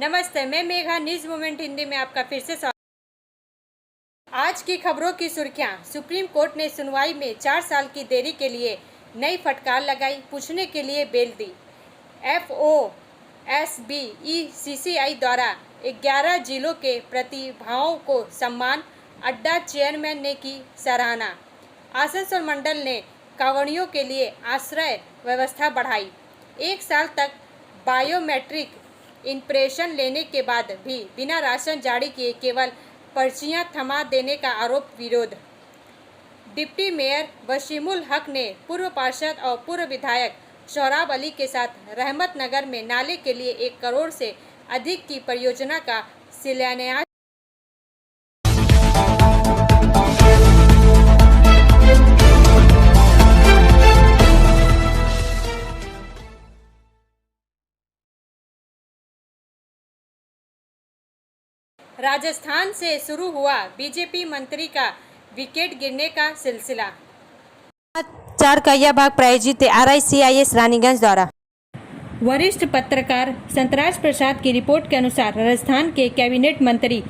नमस्ते, मैं Megha news moment Hindi में आपका फिर से स्वागत। आज की खबरों की सुर्खियां। सुप्रीम कोर्ट ने सुनवाई में 4 साल की देरी के लिए नई फटकार लगाई, पूछने के लिए बेल दी। FOSBECCI द्वारा 11 जिलों के प्रतिभाओं को सम्मान, अड्डा चेयरमैन ने की सराहना। आसनसोल मंडल ने कांवड़ियों के लिए आश्रय व्यवस्था बढ़ाई। 1 साल तक बायोमेट्रिक इंप्रेशन लेने के बाद भी बिना राशन जारी किए केवल पर्चियां थमा देने का आरोप विरोध। डिप्टी मेयर वसीमुल हक ने पूर्व पार्षद और पूर्व विधायक सोहराब अली के साथ रहमत नगर में नाले के लिए 1 करोड़ से अधिक की परियोजना का शिलान्यास। राजस्थान से शुरू हुआ बीजेपी मंत्री का विकेट गिरने का सिलसिला। 4 का यह भाग प्रायोजित RICIS रानीगंज द्वारा। वरिष्ठ पत्रकार संतराज प्रसाद की रिपोर्ट के अनुसार राजस्थान के कैबिनेट मंत्री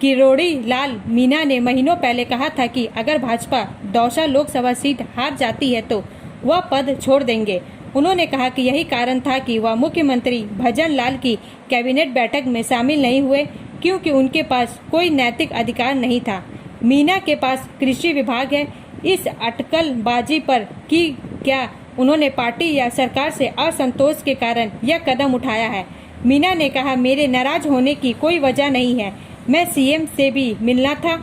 किरोड़ी लाल मीणा ने महीनों पहले कहा था कि अगर भाजपा दौसा लोकसभा सीट हार जाती है तो वह पद छोड़ देंगे। उन्होंने कहा कि यही कारण था कि वह मुख्यमंत्री भजन लाल की कैबिनेट बैठक में शामिल नहीं हुए, क्योंकि उनके पास कोई नैतिक अधिकार नहीं था। मीणा के पास कृषि विभाग है। इस अटकलबाजी पर कि क्या उन्होंने पार्टी या सरकार से असंतोष के कारण यह कदम उठाया है। मीणा ने कहा, मेरे नाराज होने की कोई वजह नहीं है। मैं सीएम से भी मिलना था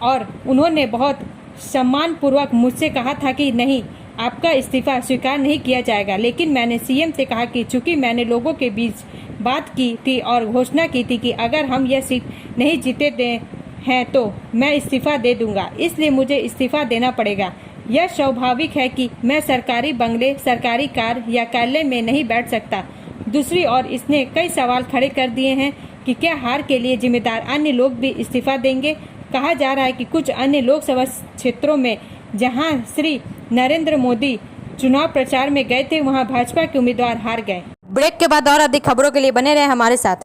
और उन्होंने बहुत सम्मानपूर्वक मुझसे कहा था कि नहीं, आपका इस्तीफा स्वीकार नहीं किया जाएगा। लेकिन मैंने सीएम से कहा कि चूंकि मैंने लोगों के बीच बात की थी और घोषणा की थी कि अगर हम यह सीट नहीं जीते हैं तो मैं इस्तीफा दे दूंगा, इसलिए मुझे इस्तीफा देना पड़ेगा। यह स्वाभाविक है कि मैं सरकारी बंगले, सरकारी कार या कार्यालय में नहीं बैठ सकता। दूसरी ओर इसने कई सवाल खड़े कर दिए हैं कि क्या हार के लिए जिम्मेदार अन्य लोग भी इस्तीफा देंगे। कहा जा रहा है कि कुछ अन्य लोकसभा क्षेत्रों में जहां श्री नरेंद्र मोदी चुनाव प्रचार में गए थे, वहां भाजपा के उम्मीदवार हार गए। ब्रेक के बाद और अधिक खबरों के लिए बने रहे हमारे साथ।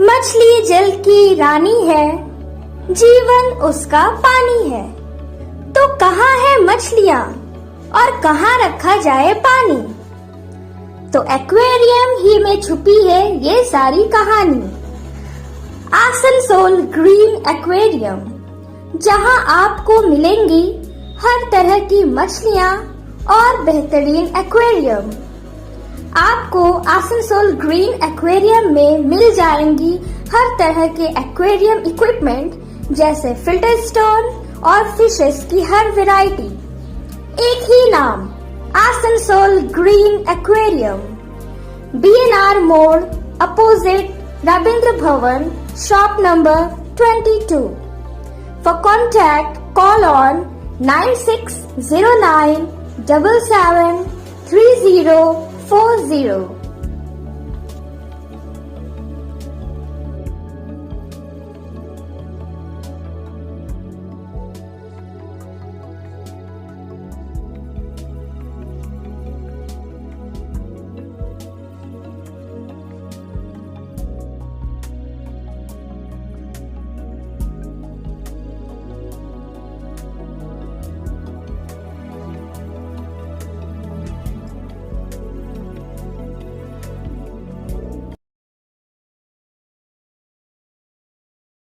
मछली जल की रानी है, जीवन उसका पानी है। तो कहाँ है मछलियाँ और कहाँ रखा जाए पानी? तो एक्वेरियम ही में छुपी है ये सारी कहानी। आसनसोल ग्रीन एक्वेरियम, जहाँ आपको मिलेंगी हर तरह की मछलियाँ और बेहतरीन एक्वेरियम। आपको आसनसोल ग्रीन एक्वेरियम में मिल जाएंगी हर तरह के एक्वेरियम इक्विपमेंट, जैसे फिल्टर स्टोन और फिशेस की हर वैरायटी। एक ही नाम, आसनसोल ग्रीन एक्वेरियम। BNR मोड़, opposite Ravindra Bhavan, shop number 22। For contact, call on 9609 77 3040।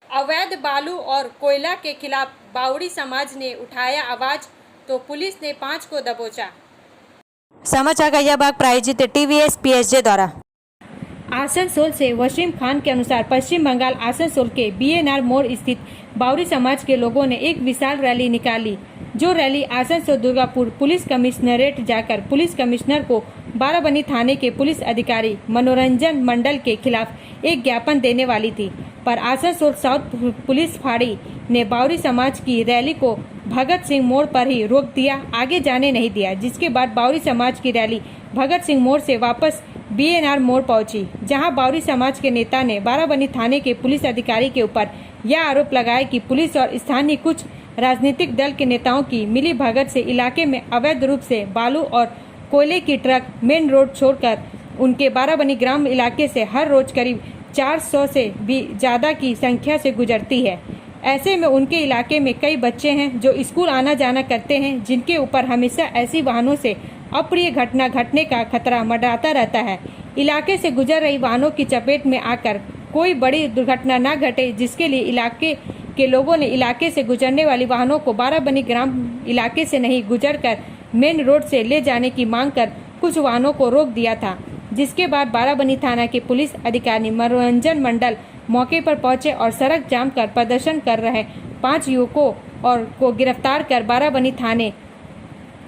अवैध बालू और कोयला के खिलाफ बावड़ी समाज ने उठाया आवाज, तो पुलिस ने 5 को दबोचा। समाचार का यह भाग प्रायोजित TVS PSJ द्वारा। आसनसोल से वसीम खान के अनुसार पश्चिम बंगाल आसनसोल के BNR मोड़ स्थित बावड़ी समाज के लोगों ने एक विशाल रैली निकाली। जो rally Asansol Durgapur police commissionerate जाकर पुलिस कमिश्नर को बाराबनी थाने के पुलिस अधिकारी मनोरंजन मंडल के खिलाफ एक ज्ञापन देने वाली थी, पर आसनसोल साउथ पुलिस फाड़ी ने बावड़ी समाज की रैली को भगत सिंह मोड़ पर ही रोक दिया, आगे जाने नहीं दिया। जिसके बाद बावड़ी समाज की रैली भगत सिंह मोड़ से वापस BNR मोड़ पहुंची, जहां बावड़ी समाज के नेता ने बाराबनी थाने के पुलिस अधिकारी के ऊपर यह आरोप लगाया कि पुलिस और स्थानीय कुछ राजनीतिक दल के नेताओं की मिली भगत से इलाके में अवैध रूप से बालू और कोयले की ट्रक मेन रोड छोड़कर उनके बाराबनी ग्राम इलाके से हर रोज करीब 400 से भी ज़्यादा की संख्या से गुजरती है। ऐसे में उनके इलाके में कई बच्चे हैं जो स्कूल आना जाना करते हैं, जिनके ऊपर हमेशा ऐसी वाहनों से अप्रिय घटना घटने का खतरा मंडराता रहता है। इलाके से गुजर रही वाहनों की चपेट में आकर कोई बड़ी दुर्घटना न घटे, जिसके लिए इलाके के लोगों ने इलाके से गुजरने वाली वाहनों को बाराबनी ग्राम इलाके से नहीं गुजरकर मेन रोड से ले जाने की मांग कर कुछ वाहनों को रोक दिया था, जिसके बाद बाराबनी थाना के पुलिस अधिकारी मनोरंजन मंडल मौके पर पहुंचे और सड़क जाम कर प्रदर्शन कर रहे 5 युवकों और को गिरफ्तार कर बाराबनी थाने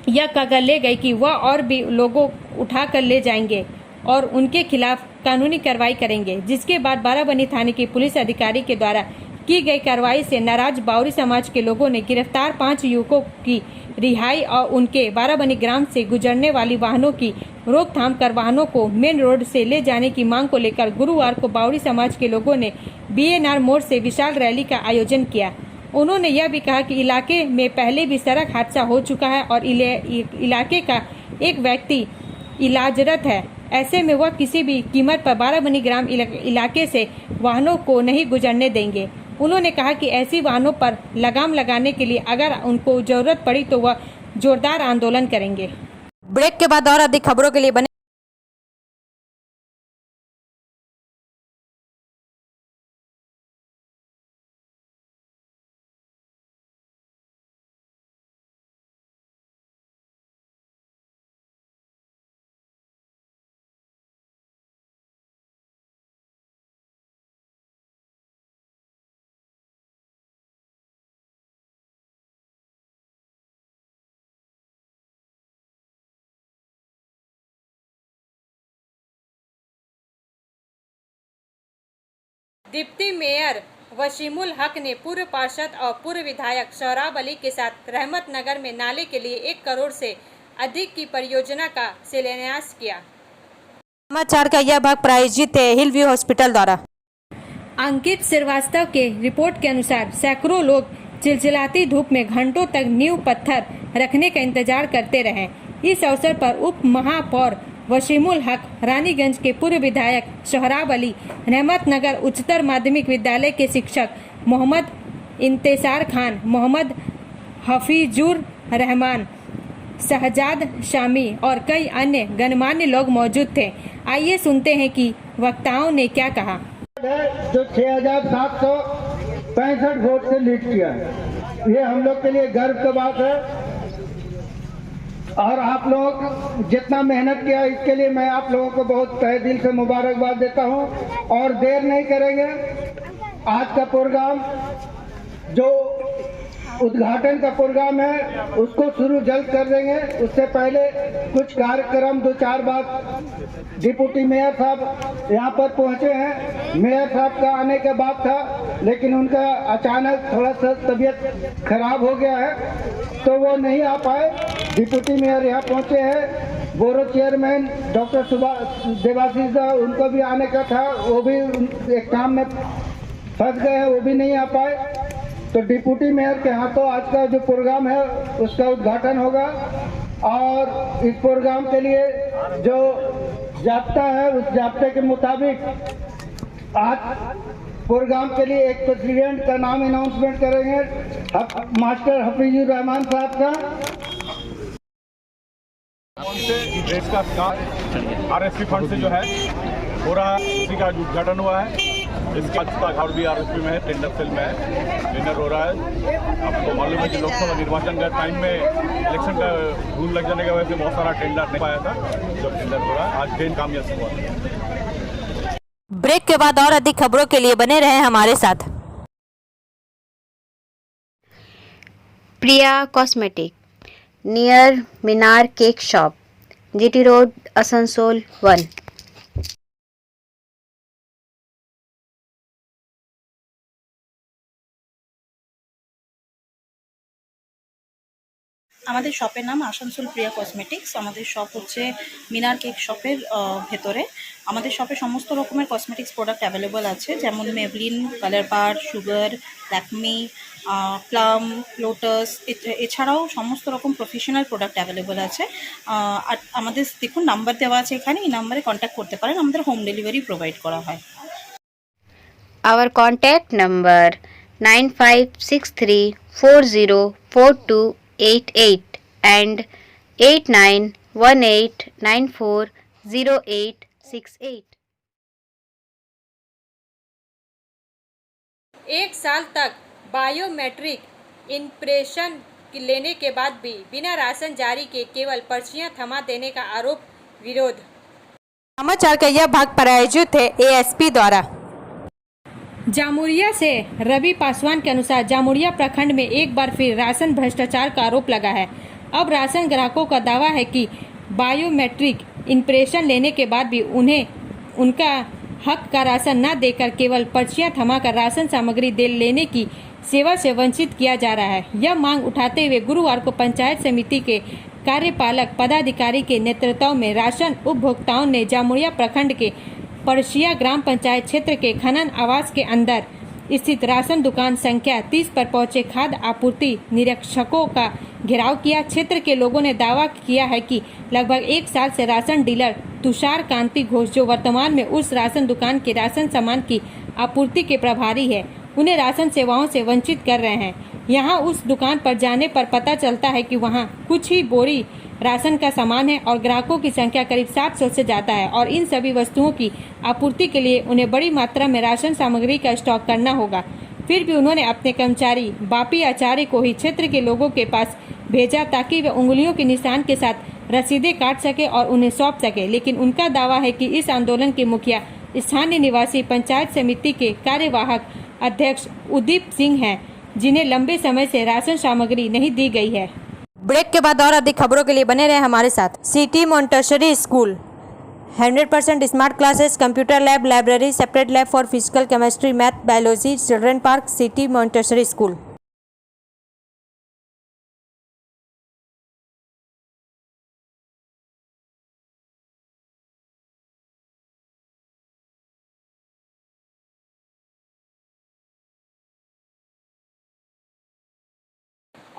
यह कहकर ले गए कि वह और भी लोगों उठा कर ले जाएंगे और उनके खिलाफ कानूनी कार्रवाई करेंगे। जिसके बाद बाराबनी थाने के पुलिस अधिकारी के द्वारा की गई कार्रवाई से नाराज बाउरी समाज के लोगों ने गिरफ्तार 5 युवकों की रिहाई और उनके बाराबनी ग्राम से गुजरने वाली वाहनों की रोकथाम कर वाहनों को मेन रोड से ले जाने की मांग को लेकर गुरुवार को बाउरी समाज के लोगों ने BNR मोड़ से विशाल रैली का आयोजन किया। उन्होंने यह भी कहा कि इलाके में पहले भी सड़क हादसा हो चुका है और इलाके का एक व्यक्ति इलाजरत है। ऐसे में वह किसी भी कीमत पर बाराबनी ग्राम इलाके से वाहनों को नहीं गुजरने देंगे। उन्होंने कहा कि ऐसी वाहनों पर लगाम लगाने के लिए अगर उनको जरूरत पड़ी तो वह जोरदार आंदोलन करेंगे। ब्रेक के बाद और अधिक खबरों के लिए बने डिप्टी मेयर वसीमुल हक ने पूर्व पार्षद और पूर्व विधायक सोहराब अली के साथ रहमत नगर में नाले के लिए 1 करोड़ से अधिक की परियोजना का शिलान्यास किया। समाचार का यह भाग प्रायोजित है हिल व्यू हॉस्पिटल द्वारा। अंकित श्रीवास्तव के रिपोर्ट के अनुसार सैकड़ों लोग चिलचिलाती धूप में घंटों तक नींव पत्थर रखने का इंतजार करते रहे। इस अवसर पर उप महापौर वसीमुल हक, रानीगंज के पूर्व विधायक सोहराब अली, रहमत नगर उच्चतर माध्यमिक विद्यालय के शिक्षक मोहम्मद इंतेसार खान, मोहम्मद हफीजुर रहमान, शहजाद शामी और कई अन्य गणमान्य लोग मौजूद थे। आइए सुनते हैं कि वक्ताओं ने क्या कहा। जो 6,765 वोट से लीड किया है, ये हम लोग के लिए गर्व की बात है और आप लोग जितना मेहनत किया इसके लिए मैं आप लोगों को बहुत तहे दिल से मुबारकबाद देता हूं और देर नहीं करेंगे। आज का प्रोग्राम जो उद्घाटन का प्रोग्राम है उसको शुरू जल्द कर देंगे। उससे पहले कुछ कार्यक्रम 2-4 बात डिप्टी मेयर साहब यहाँ पर पहुँचे हैं। मेयर साहब का आने के बाद था, लेकिन उनका अचानक थोड़ा सा तबीयत खराब हो गया है तो वो नहीं आ पाए। डिप्टी मेयर यहाँ पहुँचे हैं। बोरो चेयरमैन डॉक्टर देवाशीष दा, उनको भी आने का था, वो भी एक काम में फंस गए हैं, वो भी नहीं आ पाए। तो डिप्टी मेयर के हाथों आज का जो प्रोग्राम है उसका उद्घाटन होगा और इस प्रोग्राम के लिए जो जाब्ता है उस जाब्ते के मुताबिक आज प्रोग्राम के लिए एक प्रेसिडेंट का नाम अनाउंसमेंट करेंगे, मास्टर हफीजुर रहमान साहब का। देश का काम RSP फंड से जो है हो रहा है, इसी का उद्घाटन हुआ है। इसका अकाउंट भी RSP में है, टेंडर सेल में है, टेंडर हो रहा है। आपको मालूम है कि लोकसभा निर्वाचन का टाइम में इलेक्शन का रूल लग जाने की वजह से बहुत सारा टेंडर नहीं पाया था, जो टेंडर हो रहा है आज ट्रेन काम यह हुआ है। ब्रेक के बाद और अधिक खबरों के लिए बने रहें हमारे साथ। Priya cosmetic near Minar cake shop, GT road, Asansol 1। আমাদের শপের নাম আসানসোল প্রিয়া কসমেটিক্স। আমাদের শপ হচ্ছে মিনার কেক শপের ভেতরে। আমাদের শপে সমস্ত রকমের কসমেটিক্স প্রোডাক্ট অ্যাভেলেবল আছে, যেমন মেবলিন, কালার বার, সুগার, ল্যাকমি, প্লাম, লোটাস, এছাড়াও সমস্ত রকম প্রফেশনাল প্রোডাক্ট অ্যাভেলেবল আছে। আর আমাদের দেখুন নাম্বার দেওয়া আছে এখানে, এই নাম্বারে কন্ট্যাক্ট করতে পারেন, আমাদের হোম ডেলিভারি প্রোভাইড করা হয়। Our contact number 9563404288 and 8918940868। एक साल तक बायोमेट्रिक इम्प्रेशन लेने के बाद भी बिना राशन जारी के केवल पर्चियां थमा देने का आरोप विरोध। समाचार का यह भाग प्रायोजित है एएसपी द्वारा। जामुरिया से रवि पासवान के अनुसार जामुरिया प्रखंड में एक बार फिर राशन भ्रष्टाचार का आरोप लगा है। अब राशन ग्राहकों का दावा है कि बायोमेट्रिक इम्प्रेशन लेने के बाद भी उन्हें उनका हक का राशन न देकर केवल पर्चियां थमाकर राशन सामग्री दे लेने की सेवा से वंचित किया जा रहा है। यह मांग उठाते हुए गुरुवार को पंचायत समिति के कार्यपालक पदाधिकारी के नेतृत्व में राशन उपभोक्ताओं ने जामुरिया प्रखंड के परसिया ग्राम पंचायत क्षेत्र के खनन आवास के अंदर स्थित राशन दुकान संख्या 30 पर पहुंचे खाद्य आपूर्ति निरीक्षकों का घेराव किया। क्षेत्र के लोगों ने दावा किया है कि लगभग एक साल से राशन डीलर तुषार कांति घोष, जो वर्तमान में उस राशन दुकान के राशन सामान की आपूर्ति के प्रभारी है, उन्हें राशन सेवाओं से वंचित कर रहे हैं। यहाँ उस दुकान पर जाने पर पता चलता है कि वहाँ कुछ ही बोरी राशन का सामान है और ग्राहकों की संख्या करीब 700 से ज्यादा है और इन सभी वस्तुओं की आपूर्ति के लिए उन्हें बड़ी मात्रा में राशन सामग्री का स्टॉक करना होगा। फिर भी उन्होंने अपने कर्मचारी बापी आचार्य को ही क्षेत्र के लोगों के पास भेजा ताकि वे उंगलियों के निशान के साथ रसीदें काट सके और उन्हें सौंप सके। लेकिन उनका दावा है कि इस आंदोलन के मुखिया स्थानीय निवासी पंचायत समिति के कार्यवाहक अध्यक्ष उदीप सिंह हैं, जिन्हें लंबे समय से राशन सामग्री नहीं दी गई है। ब्रेक के बाद और अधिक खबरों के लिए बने रहे हमारे साथ। City Montessori school 100% smart classes, computer lab, library, separate lab for physical, chemistry, math, biology, children park, city Montessori school.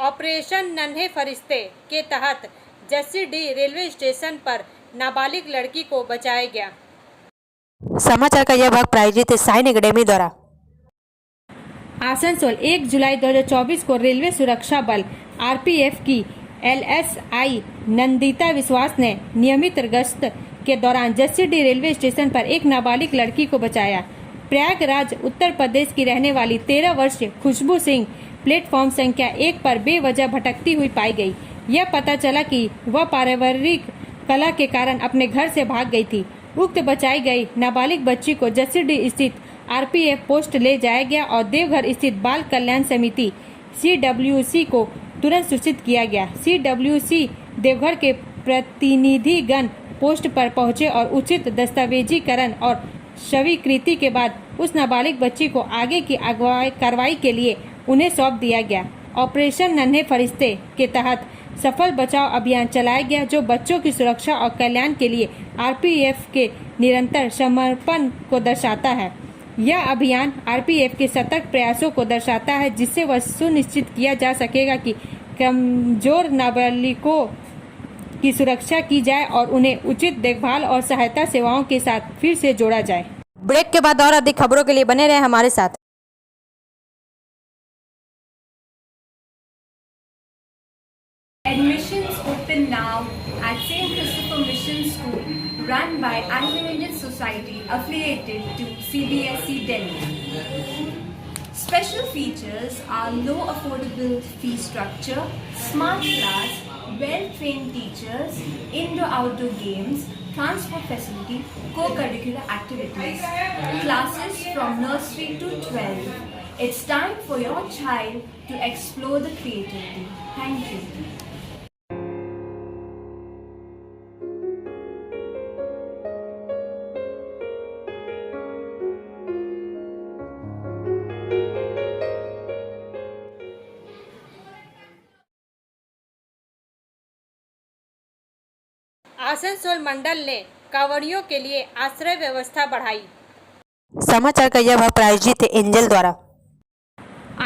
Operation नन्हे फरिश्ते के तहत जसीडीह रेलवे स्टेशन पर नाबालिग लड़की को बचाया गया। समाचार का यह भाग प्रायोजित है साइन एकेडमी द्वारा। आसनसोल 1 जुलाई 2024 को रेलवे सुरक्षा बल आरपीएफ की एलएसआई नंदिता विश्वास ने नियमित गश्त के दौरान जसीडीह रेलवे स्टेशन पर एक नाबालिग लड़की को बचाया। प्रयागराज उत्तर प्रदेश की रहने वाली 13 वर्षीय खुशबू सिंह प्लेटफॉर्म संख्या 1 पर बेवजह भटकती हुई पाई गई। यह पता चला कि वह पारिवारिक कलह के कारण अपने घर से भाग गई थी। उक्त बचाई गई नाबालिग बच्ची को जसीडीह स्थित आरपीएफ पोस्ट ले जाया गया और देवघर स्थित बाल कल्याण समिति सीडब्ल्यूसी को तुरंत सूचित किया गया। सीडब्ल्यूसी देवघर के प्रतिनिधिगण पोस्ट पर पहुंचे और उचित दस्तावेजीकरण और स्वीकृति के बाद उस नाबालिग बच्ची को आगे की कार्रवाई के लिए उन्हें सौंप दिया गया। ऑपरेशन नन्हे फरिश्ते के तहत सफल बचाव अभियान चलाया गया, जो बच्चों की सुरक्षा और कल्याण के लिए आरपीएफ के निरंतर समर्पण को दर्शाता है। यह अभियान आरपीएफ के सतर्क प्रयासों को दर्शाता है, जिससे वह सुनिश्चित किया जा सकेगा कि कमजोर नाबालिगों की सुरक्षा की जाए और उन्हें उचित देखभाल और सहायता सेवाओं के साथ फिर से जोड़ा जाए। ब्रेक के बाद और अधिक खबरों के लिए बने रहे हमारे साथ। Admissions open now at St. Christopher Mission School, run by Anglo-Indian Society affiliated to CBSE Delhi. Special features are low affordable fee structure, smart class, well-trained teachers, indoor-outdoor games, transport facility, co-curricular activities, classes from nursery to 12. It's time for your child to explore the creativity. Thank you. Asansol मंडल ने कांवड़ियों के लिए आश्रय व्यवस्था बढ़ाई। समाचार का यह भाग प्रायोजित है एंजल द्वारा।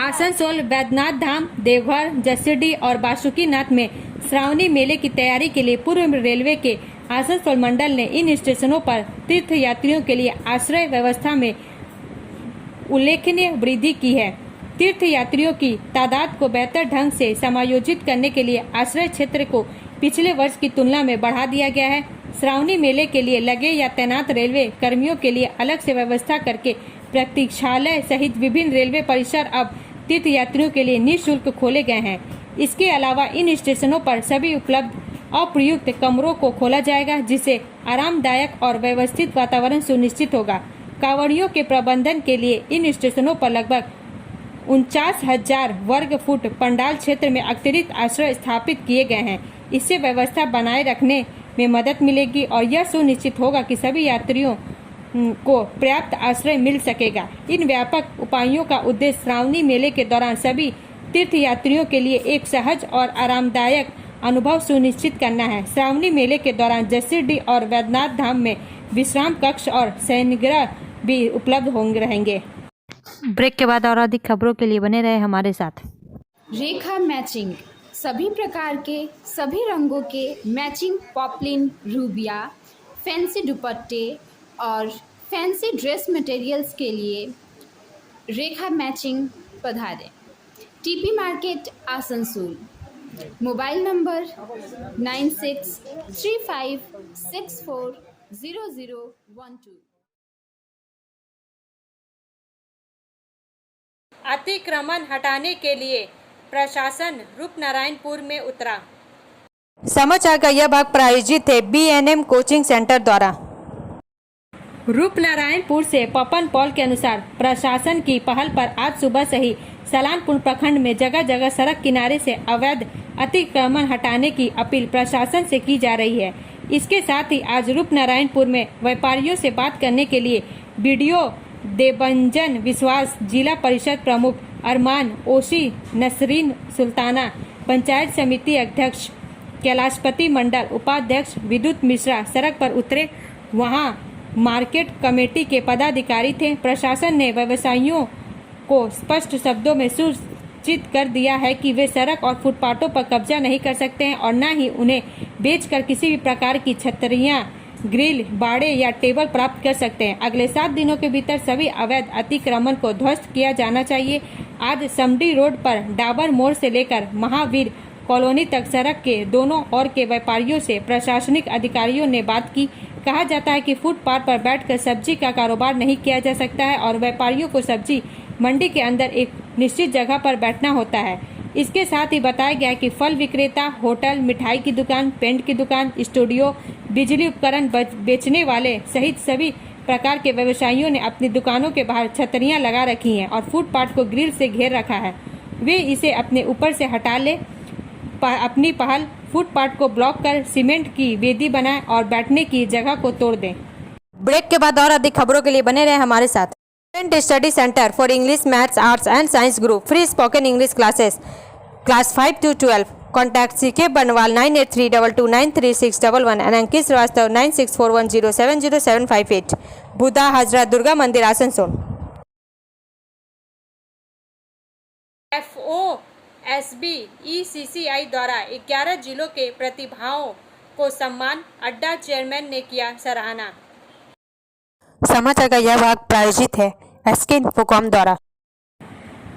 आसनसोल, बैद्यनाथ धाम, देवघर, जसीडीह और बासुकीनाथ में श्रावणी मेले की तैयारी के लिए पूर्व रेलवे के आसनसोल मंडल ने इन स्टेशनों पर तीर्थ यात्रियों के लिए आश्रय व्यवस्था में उल्लेखनीय वृद्धि की है। तीर्थ यात्रियों की तादाद को बेहतर ढंग से समायोजित करने के लिए आश्रय क्षेत्र को पिछले वर्ष की तुलना में बढ़ा दिया गया है। श्रावणी मेले के लिए लगे या तैनात रेलवे कर्मियों के लिए अलग से व्यवस्था करके प्रतीक्षालय सहित विभिन्न रेलवे परिसर अब तीर्थ यात्रियों के लिए निःशुल्क खोले गए हैं। इसके अलावा इन स्टेशनों पर सभी उपलब्ध अप्रयुक्त कमरों को खोला जाएगा, जिससे आरामदायक और व्यवस्थित वातावरण सुनिश्चित होगा। कांवड़ियों के प्रबंधन के लिए इन स्टेशनों पर लगभग 49,000 वर्ग फुट पंडाल क्षेत्र में अतिरिक्त आश्रय स्थापित किए गए हैं। इससे व्यवस्था बनाए रखने में मदद मिलेगी और यह सुनिश्चित होगा कि सभी यात्रियों को पर्याप्त आश्रय मिल सकेगा। इन व्यापक उपायों का उद्देश्य श्रावणी मेले के दौरान सभी तीर्थ यात्रियों के लिए एक सहज और आरामदायक अनुभव सुनिश्चित करना है। श्रावणी मेले के दौरान जसीडीह और बैद्यनाथ धाम में विश्राम कक्ष और शयनगृह भी उपलब्ध रहेंगे। ब्रेक के बाद और अधिक खबरों के लिए बने रहे हमारे साथ। रेखा मैचिंग, सभी प्रकार के सभी रंगों के मैचिंग पॉपलिन, रूबिया, फैंसी दुपट्टे और फैंसी ड्रेस मटेरियल्स के लिए रेखा मैचिंग पधारें। TP market, Asansol. Mobile number 9635640012। अतिक्रमण हटाने के लिए प्रशासन रूपनारायणपुर में उतरा। समाचार का यह भाग प्रायोजित है BNM कोचिंग सेंटर द्वारा। रूपनारायणपुर से पपन पॉल के अनुसार प्रशासन की पहल पर आज सुबह से ही सलानपुर प्रखंड में जगह जगह सड़क किनारे से अवैध अतिक्रमण हटाने की अपील प्रशासन से की जा रही है। इसके साथ ही आज रूपनारायणपुर में व्यापारियों से बात करने के लिए BDO देवंजन विश्वास, जिला परिषद प्रमुख अरमान ओशी, नसरीन सुल्ताना, पंचायत समिति अध्यक्ष कैलाशपति मंडल, उपाध्यक्ष विद्युत मिश्रा सड़क पर उतरे। वहां मार्केट कमेटी के पदाधिकारी थे। प्रशासन ने व्यवसायियों को स्पष्ट शब्दों में सूचित कर दिया है कि वे सड़क और फुटपाथों पर कब्जा नहीं कर सकते हैं और न ही उन्हें बेचकर किसी भी प्रकार की छतरियां, ग्रिल, बाड़े या टेबल प्राप्त कर सकते हैं। अगले 7 दिनों के भीतर सभी अवैध अतिक्रमण को ध्वस्त किया जाना चाहिए। आज समडी रोड पर डाबर मोड़ से लेकर महावीर कॉलोनी तक सड़क के दोनों ओर के व्यापारियों से प्रशासनिक अधिकारियों ने बात की। कहा जाता है कि फुटपाथ पर बैठकर सब्जी का कारोबार नहीं किया जा सकता है और व्यापारियों को सब्जी मंडी के अंदर एक निश्चित जगह पर बैठना होता है। इसके साथ ही बताया गया कि फल विक्रेता, होटल, मिठाई की दुकान, पेंट की दुकान, स्टूडियो, बिजली उपकरण बेचने वाले सहित सभी प्रकार के व्यवसायियों ने अपनी दुकानों के बाहर छतरियां लगा रखी हैं और फुटपाथ को ग्रिल से घेर रखा है। वे इसे अपने ऊपर से हटा ले। अपनी पहल फुटपाथ को ब्लॉक कर सीमेंट की वेदी बनाएं और बैठने की जगह को तोड़ दें। ब्रेक के बाद और अधिक खबरों के लिए बने रहे हमारे साथ। Study centre for English, maths, arts and science group, free spoken English classes, class 5 to 12। Contact CK बनवाल 9832293611 एंड अंकित श्रीवास्तव 9641070758। बुधा हजरत दुर्गा मंदिर, आसनसोल। FOSB ECCI द्वारा 11 जिलों के प्रतिभाओं को सम्मान, अड्डा चेयरमैन ने किया सराहना। समाचार का यह भाग प्रायोजित है SK इन्फोकॉम द्वारा।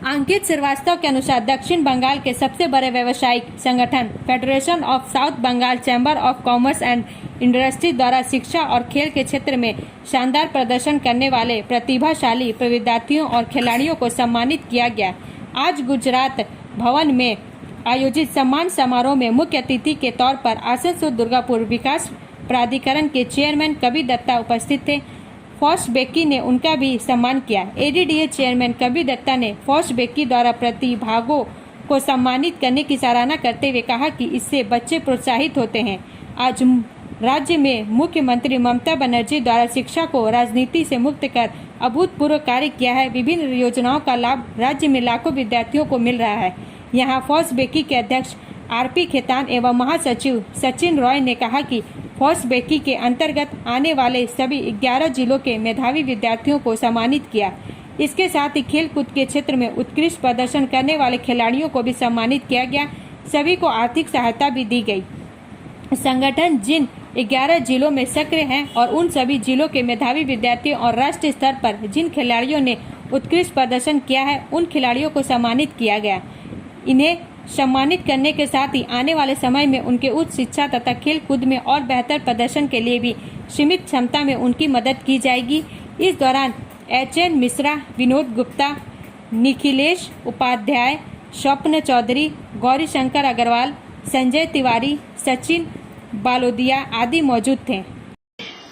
अंकित श्रीवास्तव के अनुसार दक्षिण बंगाल के सबसे बड़े व्यावसायिक संगठन federation of south Bengal chamber of commerce and industry द्वारा शिक्षा और खेल के क्षेत्र में शानदार प्रदर्शन करने वाले प्रतिभाशाली विद्यार्थियों और खिलाड़ियों को सम्मानित किया गया। आज गुजरात भवन में आयोजित सम्मान समारोह में मुख्य अतिथि के तौर पर आसनसोल दुर्गापुर विकास प्राधिकरण के चेयरमैन कबीर दत्ता उपस्थित थे। फॉस्ट बेकी ने उनका भी सम्मान किया। ADDA चेयरमैन कबीर दत्ता ने फॉस्ट बेकी द्वारा प्रतिभागों को सम्मानित करने की सराहना करते हुए कहा कि इससे बच्चे प्रोत्साहित होते हैं। आज राज्य में मुख्यमंत्री ममता बनर्जी द्वारा शिक्षा को राजनीति से मुक्त कर अभूतपूर्व कार्य किया है। विभिन्न योजनाओं का लाभ राज्य में लाखों विद्यार्थियों को मिल रहा है। यहाँ फॉस्ट बेकी के अध्यक्ष RP खेतान एवं महासचिव सचिन रॉय ने कहा कि फॉस्ट बेकी के अंतर्गत आने वाले सभी 11 जिलों के मेधावी विद्यार्थियों को सम्मानित किया। इसके साथ ही खेल कूद के क्षेत्र में उत्कृष्ट प्रदर्शन करने वाले खिलाड़ियों को भी सम्मानित किया गया। सभी को आर्थिक सहायता भी दी गई। संगठन जिन 11 जिलों में सक्रिय हैं और उन सभी जिलों के मेधावी विद्यार्थियों और राष्ट्रीय स्तर पर जिन खिलाड़ियों ने उत्कृष्ट प्रदर्शन किया है, उन खिलाड़ियों को सम्मानित किया गया। इन्हें सम्मानित करने के साथ ही आने वाले समय में उनके उच्च शिक्षा तथा खेल कूद में और बेहतर प्रदर्शन के लिए भी सीमित क्षमता में उनकी मदद की जाएगी। इस दौरान HN मिश्रा, विनोद गुप्ता, निखिलेश उपाध्याय, स्वप्न चौधरी, गौरी शंकर अग्रवाल, संजय तिवारी, सचिन बालोदिया आदि मौजूद थे।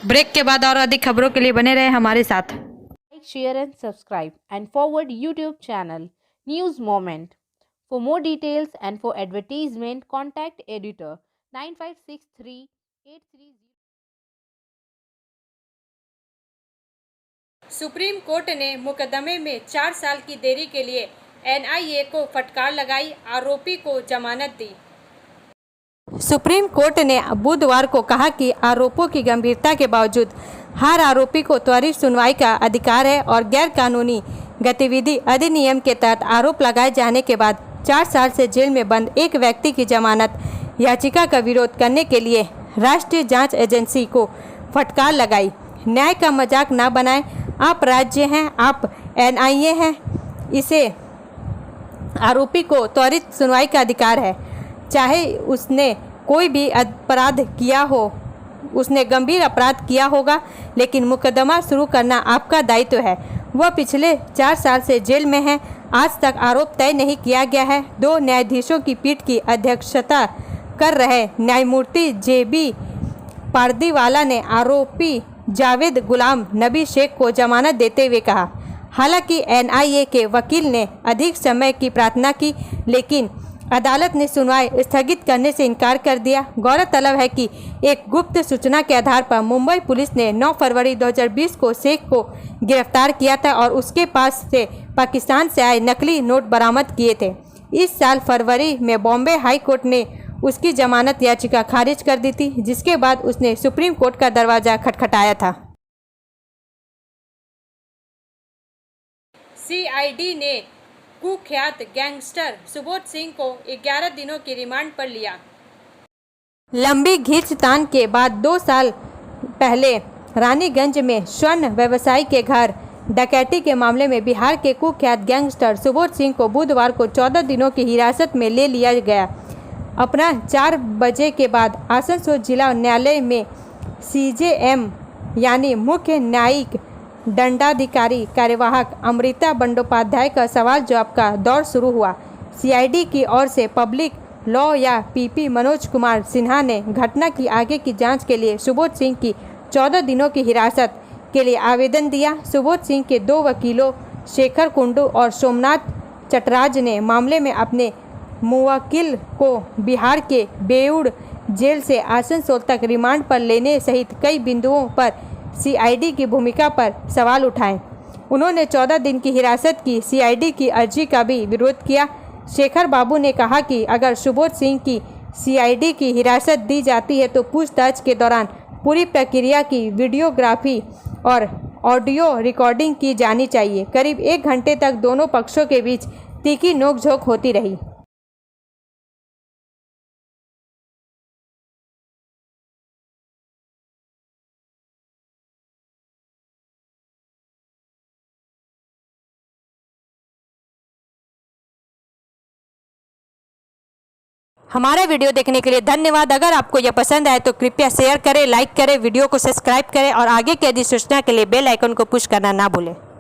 ब्रेक के बाद और अधिक खबरों के लिए बने रहे हमारे साथ। Like, share and subscribe and forward YouTube channel News Moment. For more details and for advertisement, contact editor 956383. Supreme court ने मुकदमे में 4 साल की देरी के लिए NIA को फटकार लगाई, आरोपी को जमानत दी। सुप्रीम कोर्ट ने बुधवार को कहा कि आरोपों की गंभीरता के बावजूद हर आरोपी को त्वरित सुनवाई का अधिकार है और गैर कानूनी गतिविधि अधिनियम के तहत आरोप लगाए जाने के बाद 4 साल से जेल में बंद एक व्यक्ति की जमानत याचिका का विरोध करने के लिए राष्ट्रीय जांच एजेंसी को फटकार लगाई। न्याय का मजाक ना बनाएं, आप राज्य हैं, आप NIA हैं। इसे आरोपी को त्वरित सुनवाई का अधिकार है, चाहे उसने कोई भी अपराध किया हो, उसने गंभीर अपराध किया होगा, लेकिन मुकदमा शुरू करना आपका दायित्व है। वह पिछले 4 साल से जेल में है। आज तक आरोप तय नहीं किया गया है। 2 न्यायाधीशों की पीठ की अध्यक्षता कर रहे न्यायमूर्ति JB पारदीवाला ने आरोपी जावेद गुलाम नबी शेख को जमानत देते हुए कहा। हालांकि NIA के वकील ने अधिक समय की प्रार्थना की, लेकिन अदालत ने सुनवाई स्थगित करने से इनकार कर दिया। गौरतलब है कि एक गुप्त सूचना के आधार पर मुंबई पुलिस ने 9 फरवरी 2020 को शेख को गिरफ्तार किया था और उसके पास से पाकिस्तान से आए नकली नोट बरामद किए थे। इस साल फरवरी में बॉम्बे हाई कोर्ट ने उसकी जमानत याचिका खारिज कर दी थी, जिसके बाद उसने सुप्रीम कोर्ट का दरवाजा खटखटाया था। CID ने कुख्यात गैंगस्टर सुबोध सिंह को 11 दिनों की रिमांड पर लिया। लंबी खींचतान के बाद 2 साल पहले रानीगंज में स्वर्ण व्यवसायी के घर डकैती के मामले में बिहार के कुख्यात गैंगस्टर सुबोध सिंह को बुधवार को 14 दिनों की हिरासत में ले लिया गया। अपना 4 बजे के बाद आसनसोल जिला न्यायालय में CJM यानी मुख्य न्यायिक दंडाधिकारी कार्यवाहक अमृता बंडोपाध्याय का सवाल जवाब का दौर शुरू हुआ। CID की ओर से पब्लिक लॉ या PP मनोज कुमार सिन्हा ने घटना की आगे की जांच के लिए सुबोध सिंह की 14 दिनों की हिरासत के लिए आवेदन दिया। सुबोध सिंह के 2 वकीलों शेखर कुंडू और सोमनाथ चटराज ने मामले में अपने मुवक्किल को बिहार के बेऊर जेल से आसनसोल तक रिमांड पर लेने सहित कई बिंदुओं पर CID की भूमिका पर सवाल उठाए। उन्होंने 14 दिन की हिरासत की CID की अर्जी का भी विरोध किया। शेखर बाबू ने कहा कि अगर सुबोध सिंह की CID की हिरासत दी जाती है तो पूछताछ के दौरान पूरी प्रक्रिया की वीडियोग्राफी और ऑडियो रिकॉर्डिंग की जानी चाहिए। करीब 1 घंटे तक दोनों पक्षों के बीच तीखी नोकझोंक होती रही। हमारा वीडियो देखने के लिए धन्यवाद। अगर आपको यह पसंद आए तो कृपया शेयर करें, लाइक करें, वीडियो को सब्सक्राइब करें और आगे की अधिसूचना के लिए बेल आइकन को पुश करना ना भूलें।